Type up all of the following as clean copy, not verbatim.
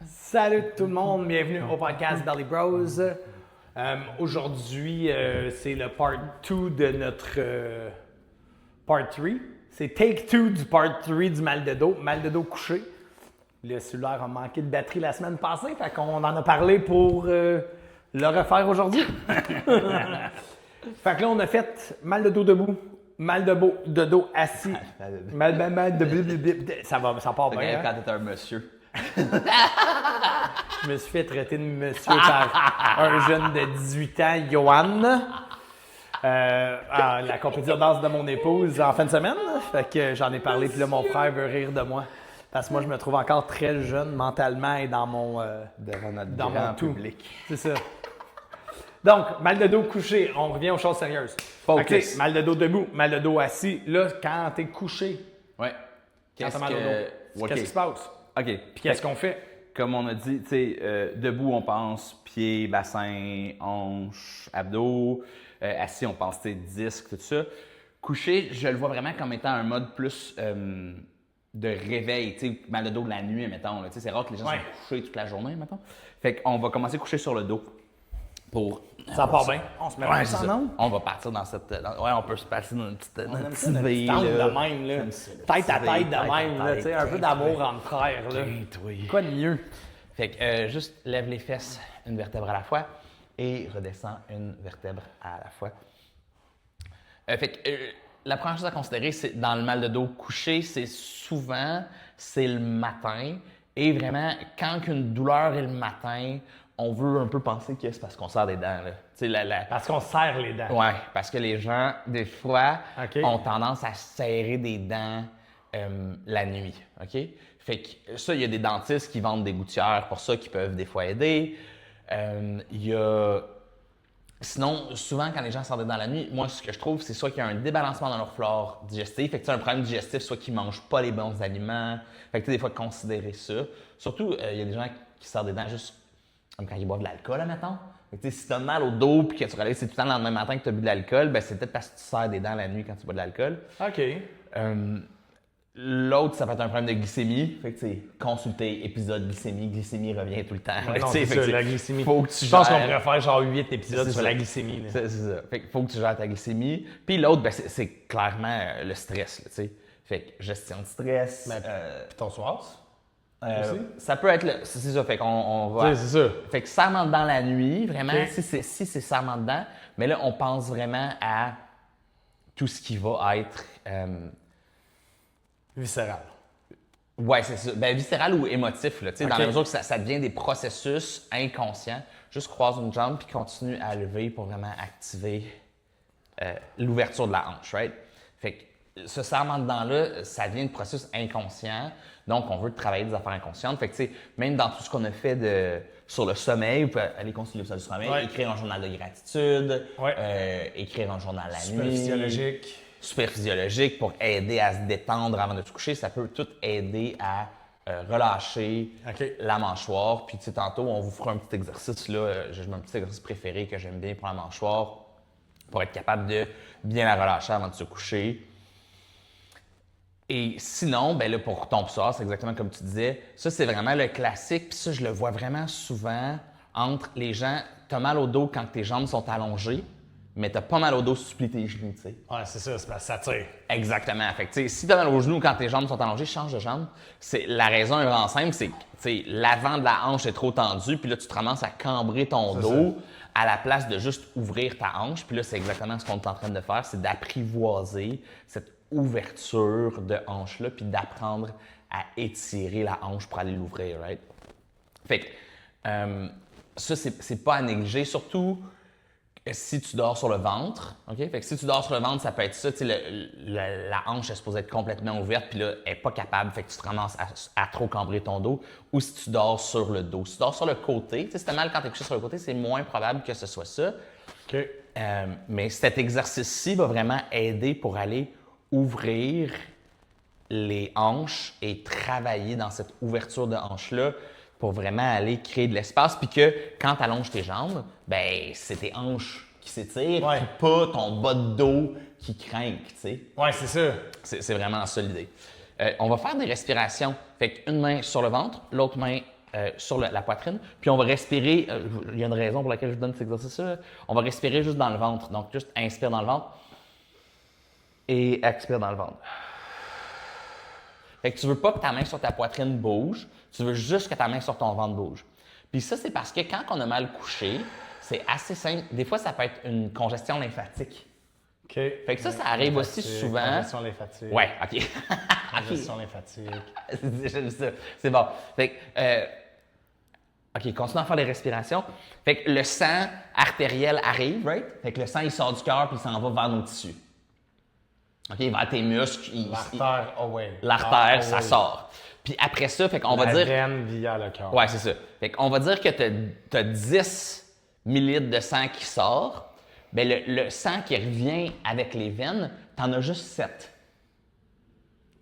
Salut tout le monde, bienvenue au podcast Belly Bros. Aujourd'hui, c'est le part 2 de notre part 3. C'est take 2 du part 3 du mal de dos couché. Le cellulaire a manqué de batterie la semaine passée, fait qu'on en a parlé pour le refaire aujourd'hui. Fait que là, on a fait mal de dos debout, mal de dos assis, mal de ça part bien. Quand t'es un monsieur. Je me suis fait traiter de monsieur par un jeune de 18 ans, Johan, à la compétition de danse de mon épouse en fin de semaine. Fait que j'en ai parlé, puis là, mon frère veut rire de moi. Parce que moi, je me trouve encore très jeune mentalement et dans mon Devant notre dans grand mon tout. public. C'est ça. Donc, mal de dos couché, on revient aux choses sérieuses. Focus. OK, mal de dos debout, mal de dos assis. Là, quand t'es couché, Ouais. quand t'as mal au dos, qu'est-ce qui se passe? OK. Puis qu'est-ce qu'on fait? Comme on a dit, tu sais, debout, on pense pieds, bassin, hanches, abdos. Assis, on pense, tu sais, disques, tout ça. Couché, je le vois vraiment comme étant un mode plus de réveil, tu sais, mal de dos de la nuit, mettons. Tu sais, c'est rare que les gens soient couchés toute la journée, mettons. Fait qu'on va commencer coucher sur le dos. Pour... Ça part bien. On se met Ouais, ça, c'est non? ça. On va partir dans cette... ouais, on peut se passer dans une petite Notre veille, angle là. de même, là. Tête à tête de même, là. Tu sais, un peu d'amour entre frères, là. Quoi de mieux? Fait que juste lève les fesses une vertèbre à la fois et redescends une vertèbre à la fois. Fait que la première chose à considérer, c'est dans le mal de dos couché, c'est souvent, c'est le matin. Et vraiment, quand une douleur est le matin, on veut un peu penser que c'est parce qu'on serre des dents. Là. Tu sais, Parce qu'on serre les dents. Ouais, parce que les gens, des fois, OK. ont tendance à serrer des dents la nuit. OK? Fait que ça, il y a des dentistes qui vendent des gouttières pour ça, qui peuvent des fois aider. Il y a... Sinon, souvent, quand les gens serrent des dents la nuit, moi, ce que je trouve, c'est soit qu'il y a un débalancement dans leur flore digestive, fait que tu as un problème digestif, soit qu'ils ne mangent pas les bons aliments. Fait que tu sais, des fois, considérer ça. Surtout, il y a des gens qui serrent des dents juste comme quand ils boivent de l'alcool, admettons. Fait que, si tu as mal au dos et que tu réalises c'est tout le temps le lendemain matin que tu as bu de l'alcool, ben c'est peut-être parce que tu serres des dents la nuit quand tu bois de l'alcool. OK. L'autre, ça peut être un problème de glycémie. Fait que, tu sais, consulter épisode glycémie revient tout le temps. Ouais, non, Fait c'est que, ça, la glycémie. Faut que tu Je pense qu'on gères- pourrait faire genre 8 épisodes C'est sur ça. la glycémie. Là. C'est ça. Fait qu'il faut que tu gères ta glycémie. Puis l'autre, ben, c'est clairement le stress, là, tu sais. Fait que gestion de stress. Puis ton soir? aussi? Ça peut être c'est ça. Fait qu'on va. C'est ça. Fait que serrement dedans la nuit, vraiment, Ok. si c'est serrement dedans, mais là, on pense vraiment à tout ce qui va être. Viscéral. Ouais, c'est ça. Ben, viscéral ou émotif, là, tu sais, Ok. dans la mesure que ça devient des processus inconscients. Juste croise une jambe puis continue à lever pour vraiment activer l'ouverture de la hanche, right? Fait que ce serrement dedans-là, ça vient de processus inconscient. Donc, on veut travailler des affaires inconscientes. Fait que, tu sais, même dans tout ce qu'on a fait sur le sommeil, vous pouvez aller concilier ça du sommeil, Ouais. écrire un journal de gratitude, Ouais. écrire un journal la Super nuit. physiologique. Super physiologique pour aider à se détendre avant de se coucher. Ça peut tout aider à relâcher OK. la mâchoire. Puis, tu sais, tantôt, on vous fera un petit exercice. Là, j'ai un petit exercice préféré que j'aime bien pour la mâchoire pour être capable de bien la relâcher avant de se coucher. Et sinon, ben là, pour ton psoas, c'est exactement comme tu disais. Ça, c'est vraiment le classique. Puis ça, je le vois vraiment souvent entre les gens. Tu as mal au dos quand tes jambes sont allongées, mais tu pas mal au dos si tu plies tes genoux, tu sais. Ouais, c'est ça, c'est parce que ça tire. Exactement. Fait que, tu sais, si tu as mal aux genoux quand tes jambes sont allongées, change de jambe. La raison est vraiment simple, c'est que tu sais, l'avant de la hanche est trop tendu, puis là, tu te ramasses à cambrer ton dos à la place de juste ouvrir ta hanche. Puis là, c'est exactement ce qu'on est en train de faire, c'est d'apprivoiser cette ouverture de hanche-là, puis d'apprendre à étirer la hanche pour aller l'ouvrir, right? Fait que ça, c'est pas à négliger, surtout si tu dors sur le ventre, OK? Fait que si tu dors sur le ventre, ça peut être ça, tu sais, la hanche est supposée être complètement ouverte, puis là, elle n'est pas capable, fait que tu te ramasses à trop cambrer ton dos, ou si tu dors sur le dos. Si tu dors sur le côté, tu sais, si t'as mal quand tu es couché sur le côté, c'est moins probable que ce soit ça. OK. Mais cet exercice-ci va vraiment aider pour aller ouvrir les hanches et travailler dans cette ouverture de hanche-là pour vraiment aller créer de l'espace. Puis que quand tu allonges tes jambes, ben c'est tes hanches qui s'étirent, Ouais. puis pas ton bas de dos qui craque, tu sais. Ouais, c'est ça. C'est vraiment ça l'idée. On va faire des respirations. Fait qu'une main sur le ventre, l'autre main sur la poitrine, puis on va respirer, il y a une raison pour laquelle je vous donne cet exercice-là, on va respirer juste dans le ventre. Donc, juste inspire dans le ventre et expire dans le ventre. Fait que tu veux pas que ta main sur ta poitrine bouge, tu veux juste que ta main sur ton ventre bouge. Puis ça, c'est parce que quand on a mal couché, c'est assez simple. Des fois, ça peut être une congestion lymphatique. OK. Fait que ça arrive aussi souvent. Congestion lymphatique. Ouais, OK. Congestion lymphatique. J'aime ça. C'est bon. Fait que, OK, continue à faire les respirations. Fait que le sang artériel arrive, right? Fait que le sang, il sort du cœur puis il s'en va vers nos tissus. OK, vers tes muscles. L'artère, oh ouais. L'artère, ça sort. Puis après ça, fait qu'on va dire... La veine via le cœur. Ouais, c'est ça. Fait qu'on va dire que tu as 10 millilitres de sang qui sort. Bien, le sang qui revient avec les veines, tu en as juste 7.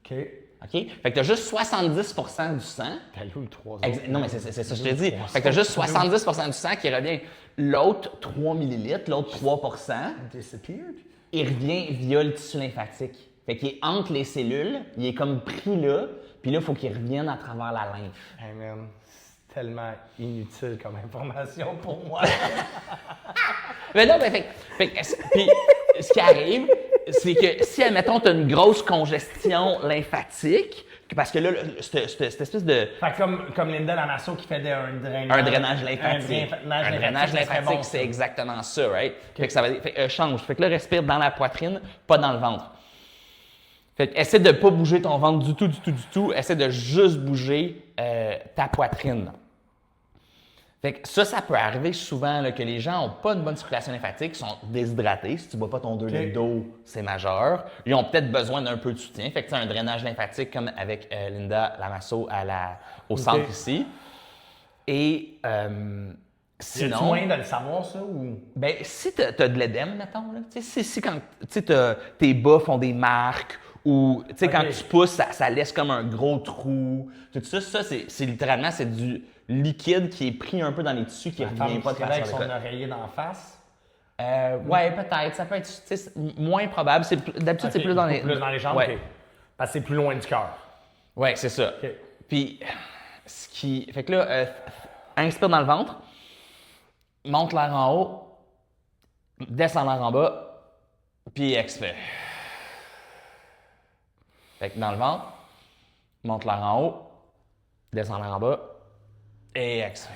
OK. OK? Fait que tu as juste 70 du sang. T'as où le 3 Non, mais c'est ça que je te dis. Fait que tu as juste 70 du sang qui revient. L'autre 3 millilitres, l'autre 3 Disappeared? il revient via le tissu lymphatique. Fait qu'il est entre les cellules, il est comme pris là, puis là, il faut qu'il revienne à travers la lymphe. Hey man, c'est tellement inutile comme information pour moi. Mais non, mais puis ce qui arrive, c'est que si, admettons, tu as une grosse congestion lymphatique, parce que là, cette espèce de... Fait que comme Linda Lamasso qui fait un drainage. Un drainage lymphatique. Un drainage lymphatique, Bon, c'est exactement ça, right? Fait que ça va change. Fait que là, respire dans la poitrine, pas dans le ventre. Fait que essaie de ne pas bouger ton ventre du tout. Essaie de juste bouger ta poitrine. Fait que ça peut arriver souvent là, que les gens n'ont pas une bonne circulation lymphatique, sont déshydratés. Si tu ne bois pas ton 2 litres d'eau, c'est majeur. Ils ont peut-être besoin d'un peu de soutien. Fait que tu as un drainage lymphatique comme avec Linda Lamasso au centre ici. Et sinon... Y a-tu moyen de le savoir, ça? Ou... Ben, si tu as de l'édème, mettons, là, si quand tes bas font des marques ou quand tu pousses, ça laisse comme un gros trou. Tout ça, c'est littéralement c'est du liquide qui est pris un peu dans les tissus qui ne revient pas de façon avec son oreiller d'en face? Ouais, peut-être. Ça peut être moins probable. D'habitude, c'est plus dans les... Plus dans les jambes? Ouais. Parce que c'est plus loin du cœur. Ouais, c'est ça. Okay. Puis, fait que là, inspire dans le ventre, monte l'air en haut, descends l'air en bas, puis expire. Fait que dans le ventre, monte l'air en haut, descends l'air en bas, et expire.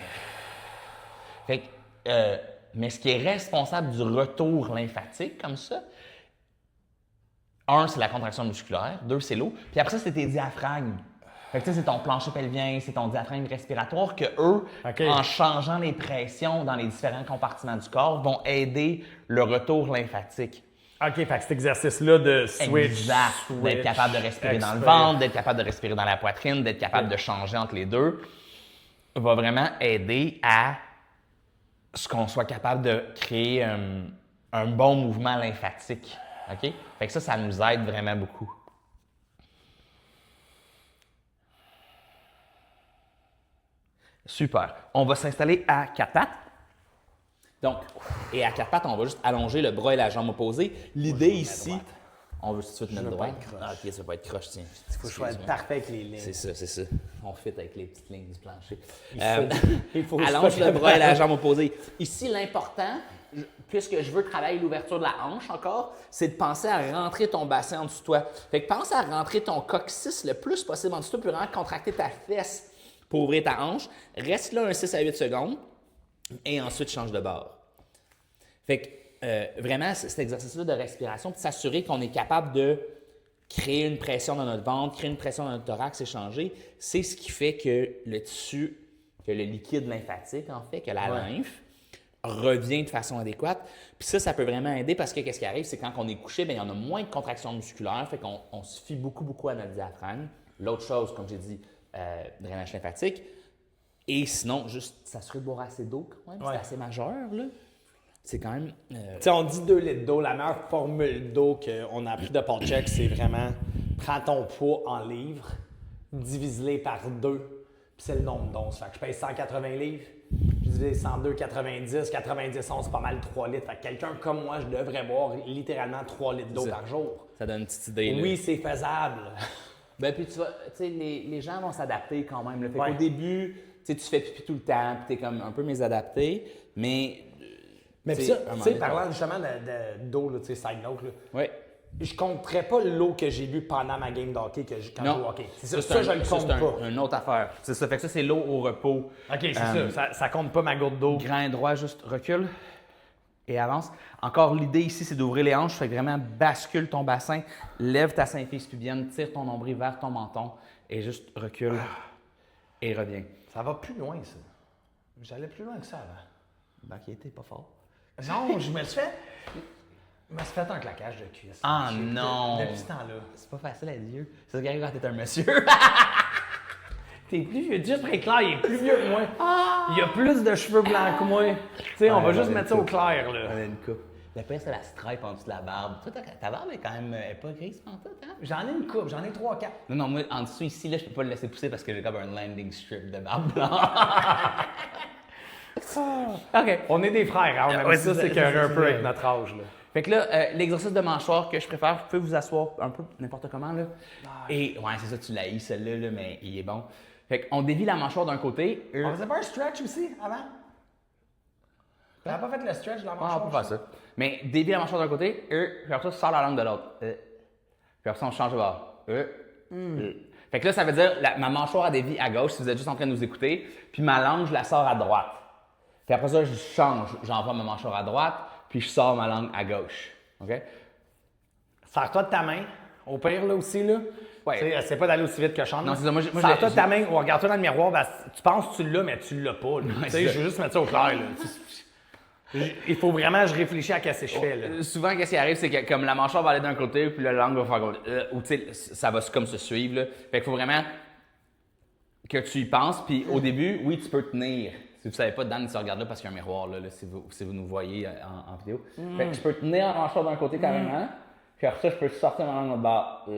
Fait que, mais ce qui est responsable du retour lymphatique comme ça, 1, c'est la contraction musculaire, 2, c'est l'eau, puis après ça, c'est tes diaphragmes. Fait que c'est ton plancher pelvien, c'est ton diaphragme respiratoire que eux, en changeant les pressions dans les différents compartiments du corps, vont aider le retour lymphatique. OK, fait que cet exercice-là de switch. Exact. D'être capable de respirer dans le ventre, d'être capable de respirer dans la poitrine, d'être capable de changer entre les deux, va vraiment aider à ce qu'on soit capable de créer un bon mouvement lymphatique. OK? Fait que ça nous aide vraiment beaucoup. Super. On va s'installer à 4 pattes. Donc, et à 4 pattes, on va juste allonger le bras et la jambe opposée. L'idée ici, on veut tout de suite mettre droit. Ah, ok, ça va être croche, tiens. Il faut que je sois parfait avec les lignes. C'est ça. On fit avec les petites lignes du plancher. Il faut allonge le bras et la jambe opposée. Ici, l'important, puisque je veux travailler l'ouverture de la hanche encore, c'est de penser à rentrer ton bassin en dessous de toi. Fait que pense à rentrer ton coccyx le plus possible en dessous de toi, puis vraiment contracter ta fesse pour ouvrir ta hanche. Reste là un 6 à 8 secondes et ensuite change de bord. Fait que vraiment, cet exercice-là de respiration, puis s'assurer qu'on est capable de créer une pression dans notre ventre, créer une pression dans notre thorax et changer, c'est ce qui fait que le tissu, que le liquide lymphatique, en fait, que la lymphe, revient de façon adéquate. Puis ça peut vraiment aider parce que qu'est-ce qui arrive, c'est quand on est couché, bien, il y en a moins de contraction musculaire, fait qu'on se fie beaucoup à notre diaphragme. L'autre chose, comme j'ai dit, drainage lymphatique. Et sinon, juste s'assurer de boire assez d'eau quand même, c'est assez majeur, là. C'est quand même... Tu sais, on dit 2 litres d'eau. La meilleure formule d'eau qu'on a appris de Paul Chek, c'est vraiment prends ton poids en livres, divise-les par 2, puis c'est le nombre d'onces. Fait que je pèse 180 livres, je divise 102, 90, 90 onces, c'est pas mal 3 litres. Fait que quelqu'un comme moi, je devrais boire littéralement 3 litres d'eau par jour. Ça donne une petite idée, là. Oui, c'est faisable. Ben, puis tu sais, les gens vont s'adapter quand même. Là. Fait Ouais. qu'au début, tu sais, tu fais pipi tout le temps, puis t'es comme un peu mésadapté, mais. Mais tu puis sais, ça, à un moment tu sais, donné, parlant justement d'eau, là, tu sais, side note, là, Oui. je compterais pas l'eau que j'ai bu pendant ma game d'hockey quand je joue au hockey. C'est ça, je le ça, compte c'est pas. une autre affaire. C'est ça. Fait que ça, c'est l'eau au repos. OK, c'est ça compte pas ma gourde d'eau. Grain droit, juste recule et avance. Encore, l'idée ici, c'est d'ouvrir les hanches. Fait que vraiment, bascule ton bassin, lève ta symphyse pubienne, tire ton nombril vers ton menton et juste recule et reviens. Ça va plus loin, ça. J'allais plus loin que ça avant. Ben, qui était pas fort. Non, je me suis fait... Je me suis fait un claquage de cuisse. Ah non! Depuis ce temps-là. C'est pas facile à dire. C'est ce qui arrive quand t'es un monsieur. T'es plus vieux, juste très clair, il est plus vieux que moi. Il a plus de cheveux blancs que moi. Tu sais, on va juste mettre ça au clair, là. On a une coupe. La pire, c'est la stripe en dessous de la barbe. Toi, ta barbe est quand même elle est pas grise pantoute, hein? J'en ai une coupe, j'en ai 3-4. Non, moi, en dessous ici, là, je peux pas le laisser pousser parce que j'ai comme un landing strip de barbe blanche. OK. On est des frères, hein? On aime Ouais, ça, c'est c'est ça, qu'un c'est un peu vrai. avec notre âge, là. Fait que là, l'exercice de mâchoire que je préfère, vous pouvez vous asseoir un peu n'importe comment, là. Et, ouais, c'est ça, tu l'as eu, celle-là, là, mais il est bon. Fait qu'on dévie la mâchoire d'un côté. On faisait pas un stretch aussi, avant? On n'a pas fait le stretch de la Ah, mâchoire? on peut faire ça. Mais dévie la mâchoire d'un côté, puis après ça, tu sors la langue de l'autre. Puis après ça, on change de bord. Fait que là, ça veut dire, ma mâchoire a dévie à gauche, si vous êtes juste en train de nous écouter, puis ma langue, je la sors à droite. Puis après ça, je change, j'envoie ma mâchoire à droite, puis je sors ma langue à gauche. OK? Sers-toi de ta main, au pire, là aussi, là. Ouais. Tu sais, essaie pas d'aller aussi vite que Sean. Non, là. c'est ça, moi, Sers-toi de ta main ou regarde-toi dans le miroir, ben, tu penses que tu l'as, mais tu l'as pas, là. Tu sais, c'est ça. je veux juste mettre ça au clair, là. Il faut vraiment que je réfléchisse à ce que je fais, là. Souvent, qu'est-ce qui arrive, c'est que comme la mâchoire va aller d'un côté, puis la langue va faire comme. Ou tu sais, ça va comme se suivre, là. Fait qu'il faut vraiment que tu y penses, puis au début, oui, tu peux tenir. Si vous savez pas, Dan, tu regardes là parce qu'il y a un miroir, là, si vous nous voyez en vidéo. Fait que je peux tenir la mâchoire d'un côté carrément, puis après ça, je peux sortir ma langue de l'autre bord.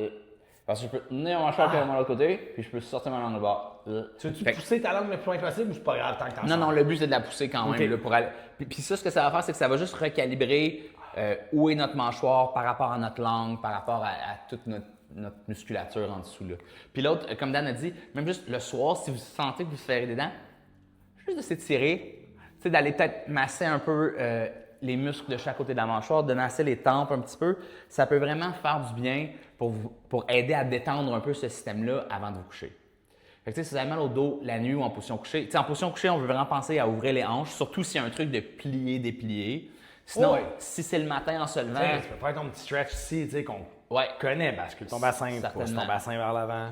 Parce que je peux tenir ma mâchoire carrément de l'autre côté, puis je peux sortir ma langue de l'autre bord. Tu veux-tu pousser ta langue le plus loin possible ou c'est pas grave tant que t'en Non, sors? non, le but, c'est de la pousser quand même, Ok. là, pour aller. Puis ça, ce que ça va faire, c'est que ça va juste recalibrer où est notre mâchoire par rapport à notre langue, par rapport à toute notre musculature en dessous, là. Puis l'autre, comme Dan a dit, même juste le soir, si vous sentez que vous serrez des dents, juste de s'étirer, tu sais, d'aller peut-être masser un peu les muscles de chaque côté de la mâchoire, de masser les tempes un petit peu, ça peut vraiment faire du bien pour aider à détendre un peu ce système-là avant de vous coucher. Fait que, tu sais, si vous avez mal au dos la nuit ou en position couchée, tu sais, en position couchée, on veut vraiment penser à ouvrir les hanches, surtout s'il y a un truc de plier, déplier. Sinon, Ouais. si c'est le matin en se levant, Tu sais, tu peux faire ton petit stretch ici, tu sais, qu'on ouais, connaît, bascule ton bassin, pousse Certainement. ton bassin vers l'avant.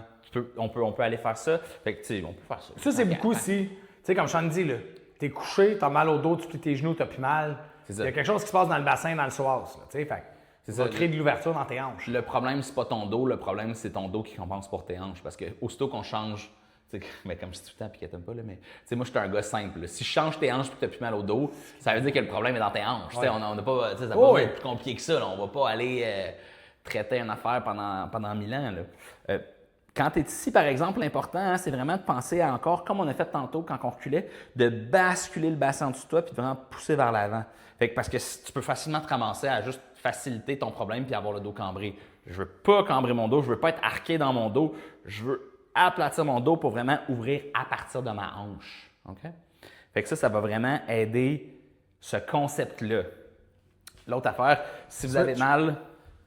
on peut aller faire ça. Fait que, tu sais, on peut faire ça. Ça, c'est beaucoup si, tu sais, comme Sean dit, là, t'es couché, t'as mal au dos, tu plies tes genoux, t'as plus mal. C'est Il ça. y a quelque chose qui se passe dans le bassin, dans le psoas, là, tu sais, fait C'est ça va ça. créer de l'ouverture dans tes hanches. Le problème, c'est pas ton dos, le problème, c'est ton dos qui compense pour tes hanches. Parce que aussitôt qu'on change, tu sais, mais comme je dis tout le temps, puis qu'elle t'aime pas, là, mais tu sais, moi, je suis un gars simple. Là. Si je change tes hanches et que t'as plus mal au dos, ça veut dire que le problème est dans tes hanches. Tu sais, on n'a pas, tu sais, ça peut pas être plus compliqué que ça. Là. On va pas aller traiter une affaire pendant 1000 ans. Là. Quand tu es ici, par exemple, l'important, hein, c'est vraiment de penser à encore, comme on a fait tantôt quand on reculait, de basculer le bassin en dessous de toi puis de vraiment pousser vers l'avant. Fait que parce que tu peux facilement te ramasser à juste faciliter ton problème puis avoir le dos cambré. Je veux pas cambrer mon dos, je veux pas être arqué dans mon dos, je veux aplatir mon dos pour vraiment ouvrir à partir de ma hanche. OK? Fait que ça va vraiment aider ce concept-là. L'autre affaire, si vous avez mal,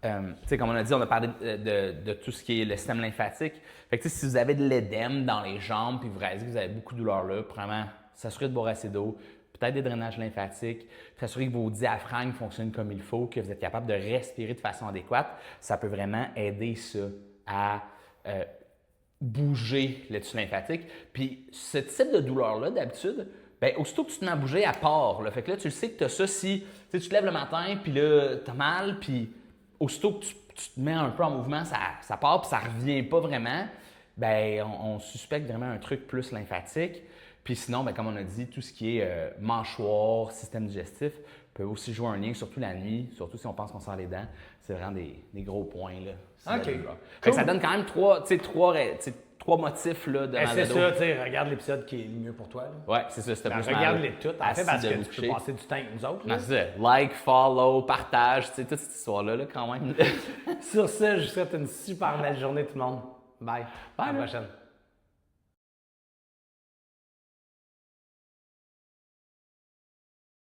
tu sais, comme on a dit, on a parlé de tout ce qui est le système lymphatique. Fait que si vous avez de l'édème dans les jambes puis vous réalisez que vous avez beaucoup de douleur là, vraiment, s'assurer de boire assez d'eau, peut-être des drainages lymphatiques, s'assurer que vos diaphragmes fonctionnent comme il faut, que vous êtes capable de respirer de façon adéquate, ça peut vraiment aider ça à bouger le tissu lymphatique. Puis ce type de douleur-là, d'habitude, bien, aussitôt que tu te mets à bouger, elle part. Là. Fait que là, tu le sais que tu as ça si tu te lèves le matin, puis là, tu as mal, puis aussitôt que tu te mets un peu en mouvement, ça part, puis ça revient pas vraiment, bien, on suspecte vraiment un truc plus lymphatique. Puis sinon, bien, comme on a dit, tout ce qui est mâchoire, système digestif, peut aussi jouer un lien, surtout la nuit, surtout si on pense qu'on sent les dents. C'est vraiment des gros points. Là, OK. Fait que ça donne quand même trois motifs là, de mal C'est de dos. ça, tu sais, regarde l'épisode qui est le mieux pour toi. Là. Ouais, c'est ça. C'était plus Regarde-les toutes, en fait, parce que tu coucher. peux passer du temps avec nous autres. Non, là. c'est ça. Like, follow, partage, tu sais, toute cette histoire-là, là, quand même. Sur ce, je vous souhaite une super belle journée tout le monde. Bye. Bye, À la là. prochaine.